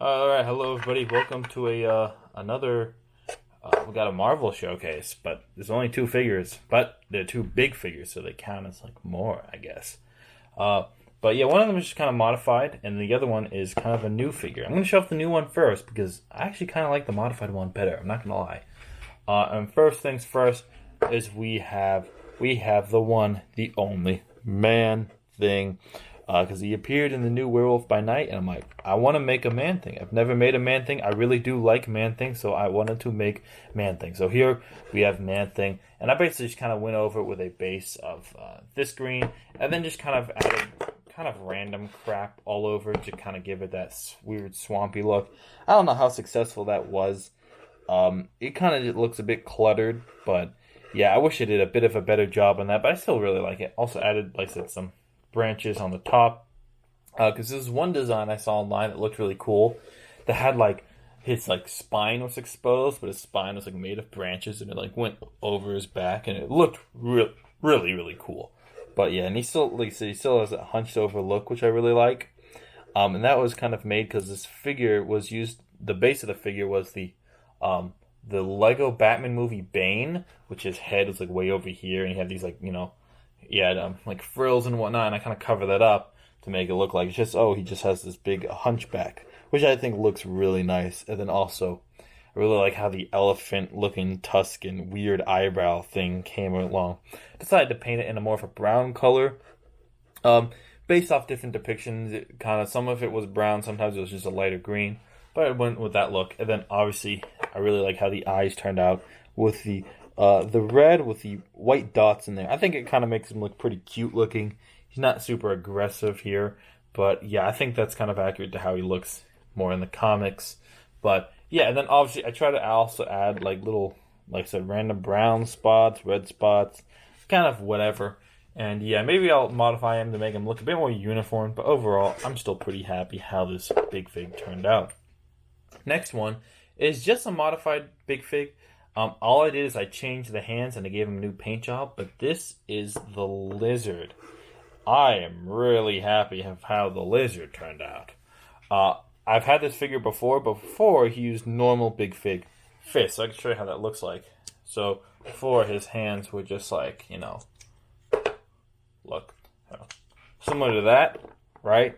All right, hello everybody. Welcome to a another. We got a Marvel showcase, but there's only two figures, but they're two big figures, so they count as like more, I guess. Uh, but yeah, one of them is just kind of modified, and the other one is kind of a new figure. I'm gonna show off the new one first because I actually kind of like the modified one better. I'm not gonna lie. And first things first is we have the one, the only Man Thing, because he appeared in the new Werewolf by Night, and I'm like, I want to make a Man Thing. I've never made a Man Thing. I really do like Man Thing, so I wanted to make Man Thing. So here we have Man Thing, and I basically just kind of went over it with a base of this green, and then just kind of added kind of random crap all over to kind of give it that weird swampy look. I don't know how successful that was. It kind of looks a bit cluttered, but yeah, I wish I did a bit of a better job on that, but I still really like it. Also added, like I said, some branches on the top, because this is one design I saw online that looked really cool, that had like his like spine was exposed, but his spine was like made of branches, and it like went over his back, and it looked really cool. But yeah, and he still, like I said, he still has a hunched over look, which I really like. And that was kind of made because this figure was used. The base of the figure was um, the Lego Batman movie Bane, which his head was like way over here, and he had these like he had like frills and whatnot, and I kind of cover that up to make it look like it's just he just has this big hunchback, which I think looks really nice. And then also, I really like how the elephant looking Tuscan weird eyebrow thing came along. Decided to paint it in a more of a brown color. Um, Based off different depictions, it kind of some of it was brown, sometimes it was just a lighter green, but I went with that look. And then obviously, I really like how the eyes turned out with the red with the white dots in there. I think it kind of makes him look pretty cute looking. He's not super aggressive here, but yeah, I think that's kind of accurate to how he looks more in the comics. But yeah, and then obviously I try to also add like little, like I said, random brown spots, red spots, kind of whatever. And yeah, maybe I'll modify him to make him look a bit more uniform, but overall, I'm still pretty happy how this big fig turned out. Next one is just a modified big fig. All I did is I changed the hands and I gave him a new paint job, but this is the lizard. I am really happy of how the lizard turned out. I've had this figure before, but before he used normal big fig fists, so I can show you how that looks like. So before his hands were just like, look, similar to that, right?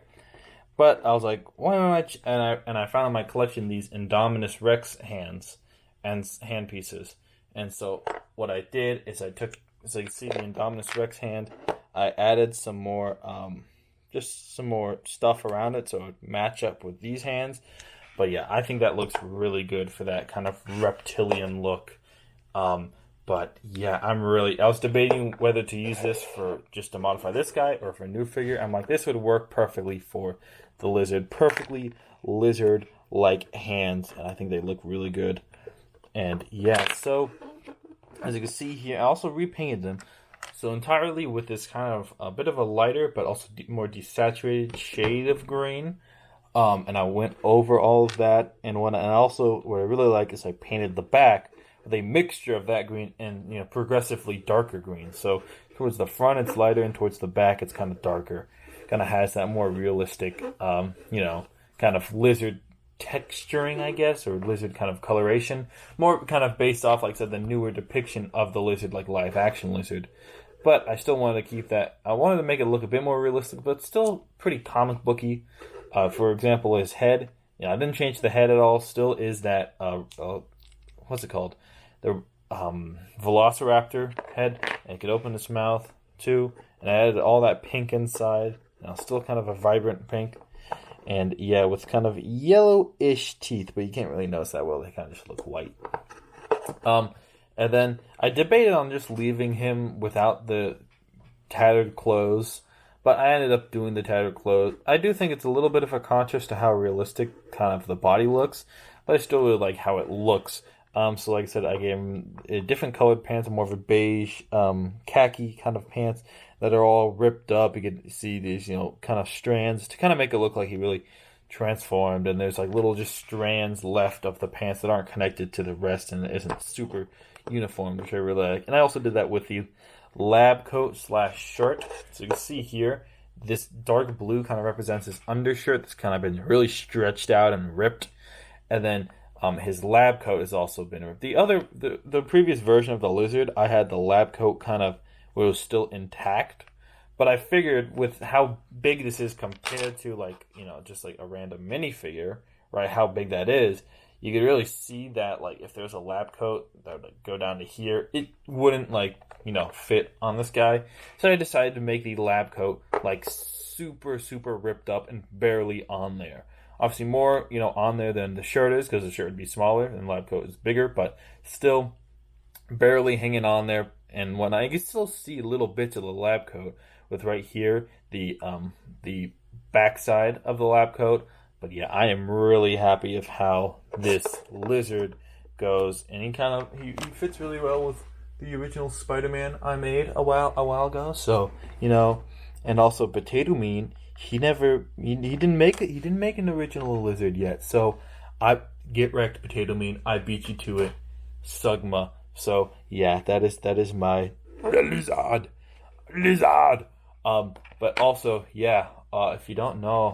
But I was like, why don't I found in my collection these Indominus Rex hands and hand pieces. And so what I did is I took, so you see the Indominus Rex hand, I added some more, just some more stuff around it so it would match up with these hands. But yeah, I think that looks really good for that kind of reptilian look. But yeah, I was debating whether to use this for just to modify this guy or for a new figure. I'm like, this would work perfectly for the lizard. Perfectly lizard-like hands. And I think they look really good. And yeah, so as you can see here, I also repainted them. So entirely with this kind of a bit of a lighter, but also more desaturated shade of green. And I went over all of that. And also what I really like is I painted the back with a mixture of that green and progressively darker green. So towards the front it's lighter, and towards the back it's kind of darker. Kind of has that more realistic, kind of lizard texturing, I guess, or lizard kind of coloration. More kind of based off, like I said, the newer depiction of the lizard, like live action lizard. But I still wanted to keep that. I wanted to make it look a bit more realistic, but still pretty comic booky. For example, his head. I didn't change the head at all. Still is that what's it called? The Velociraptor head. And it could open its mouth too. And I added all that pink inside. Still kind of a vibrant pink. And yeah, with kind of yellowish teeth, but you can't really notice that well. They kind of just look white. And then I debated on just leaving him without the tattered clothes, but I ended up doing the tattered clothes. I do think it's a little bit of a contrast to how realistic kind of the body looks, but I still really like how it looks. So like I said, I gave him different colored pants, more of a beige, khaki kind of pants that are all ripped up. You can see these, kind of strands to kind of make it look like he really transformed. And there's like little just strands left of the pants that aren't connected to the rest, and it isn't super uniform, which I really like. And I also did that with the lab coat / shirt. So you can see here, this dark blue kind of represents his undershirt that's kind of been really stretched out and ripped, and then his lab coat has also been ripped. The previous version of the lizard, I had the lab coat kind of where it was still intact, but I figured with how big this is compared to like just like a random minifigure, right? How big that is, you could really see that like if there's a lab coat that would like, go down to here, it wouldn't like fit on this guy. So I decided to make the lab coat like super super ripped up and barely on there. Obviously more on there than the shirt is because the shirt would be smaller and the lab coat is bigger, but still barely hanging on there. And when I can still see little bits of the lab coat with right here the backside of the lab coat. But yeah, I am really happy of how this lizard goes, and he fits really well with the original Spider-Man I made a while ago. So and also Potato Mean, he didn't make an original lizard yet. So I get wrecked, Potato Mean. I beat you to it, Sugma. So yeah, that is my lizard. But also if you don't know.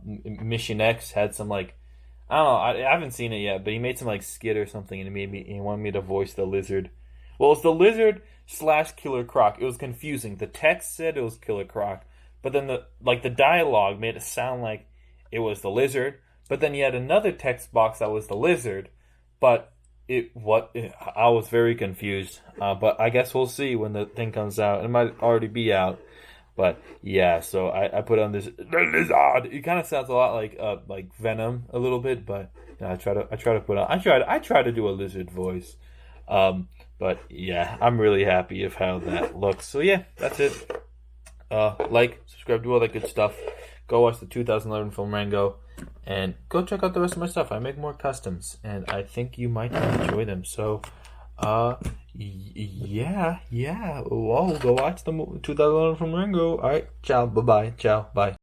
Mission X had some like I don't know. I haven't seen it yet, but he made some like skit or something, and he wanted me to voice the lizard. Well, it's the lizard / Killer Croc. It was confusing. The text said it was Killer Croc, but then the dialogue made it sound like it was the lizard. But then you had another text box that was the lizard, but I was very confused. But I guess we'll see when the thing comes out. It might already be out. But yeah, so I put on this lizard. It kind of sounds a lot like Venom a little bit, but I try to do a lizard voice. But yeah, I'm really happy of how that looks. So yeah, that's it. Subscribe, do all that good stuff. Go watch the 2011 film Rango, and go check out the rest of my stuff. I make more customs, and I think you might enjoy them. So. Yeah. Well, go watch the 2011 from Rango. All right, ciao, bye, ciao, bye.